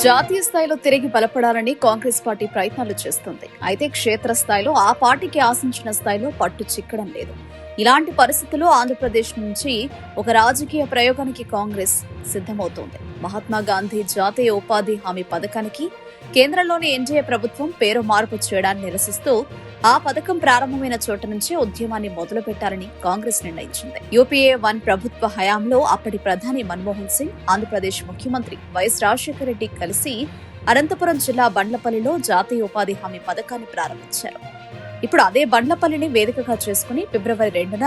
జాతీయ స్థాయిలో తిరిగి బలపడాలని కాంగ్రెస్ పార్టీ ప్రయత్నాలు చేస్తుంది. అయితే క్షేత్రస్థాయిలో ఆ పార్టీకి ఆశించిన స్థాయిలో పట్టు చిక్కడం లేదు. ఇలాంటి పరిస్థితుల్లో ఆంధ్రప్రదేశ్ నుంచి ఒక రాజకీయ ప్రయోగానికి కాంగ్రెస్ సిద్ధమవుతోంది. మహాత్మా గాంధీ జాతీయ ఉపాధి హామీ పథకానికి కేంద్రంలోని ఎన్డీఏ ప్రభుత్వం పేరు మార్పు చేయడాన్ని నిరసిస్తూ ఆ పథకం ప్రారంభమైన చోట నుంచే ఉద్యమాన్ని మొదలుపెట్టాలని కాంగ్రెస్ నిర్ణయించింది. యూపీఏ 1 ప్రభుత్వ హయాంలో అప్పటి ప్రధాని మన్మోహన్ సింగ్, ఆంధ్రప్రదేశ్ ముఖ్యమంత్రి వైఎస్ రాజశేఖర రెడ్డి కలిసి అనంతపురం జిల్లా బండ్లపల్లిలో జాతీయ ఉపాధి హామీ పథకాన్ని ప్రారంభించారు. ఇప్పుడు అదే బండ్లపల్లిని వేదికగా చేసుకుని ఫిబ్రవరి 2న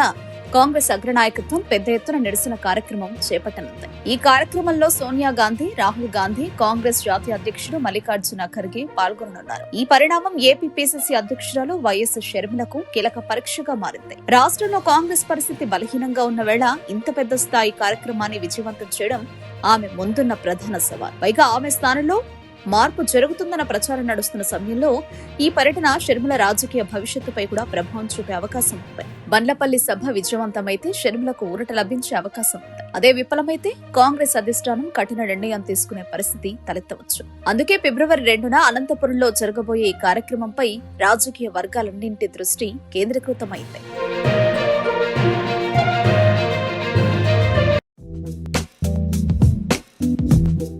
కాంగ్రెస్ అగ్రనాయకత్వం పెద్ద ఎత్తున నిరసన కార్యక్రమం చేపట్టనుంది. ఈ కార్యక్రమంలో సోనియా గాంధీ, రాహుల్ గాంధీ, కాంగ్రెస్ జాతీయ అధ్యక్షుడు మల్లికార్జున ఖర్గే పాల్గొననున్నారు. ఈ పరిణామం ఏపీ పీసీసీ అధ్యక్షురాలు వైఎస్ షర్మిలకు కీలక పరీక్షగా మారింది. రాష్ట్రంలో కాంగ్రెస్ పరిస్థితి బలహీనంగా ఉన్న వేళ ఇంత పెద్ద స్థాయి కార్యక్రమాన్ని విజయవంతం చేయడం ఆమె ముందున్న ప్రధాన సవాల్. పైగా ఆమె స్థానంలో మార్పు జరుగుతుందన్న ప్రచారం నడుస్తున్న సమయంలో ఈ పర్యటన షర్మిల రాజకీయ భవిష్యత్తుపై కూడా ప్రభావం చూపే అవకాశం ఉంది. బండ్లపల్లి సభ విజయవంతమైతే షర్మిలకు ఊరట లభించే అవకాశం ఉంది. అదే విఫలమైతే కాంగ్రెస్ అధిష్టానం కఠిన నిర్ణయం తీసుకునే పరిస్థితి తలెత్తవచ్చు. అందుకే ఫిబ్రవరి 2న అనంతపురంలో జరగబోయే ఈ కార్యక్రమంపై రాజకీయ వర్గాలన్నింటి దృష్టి కేంద్రీకృతమైంది.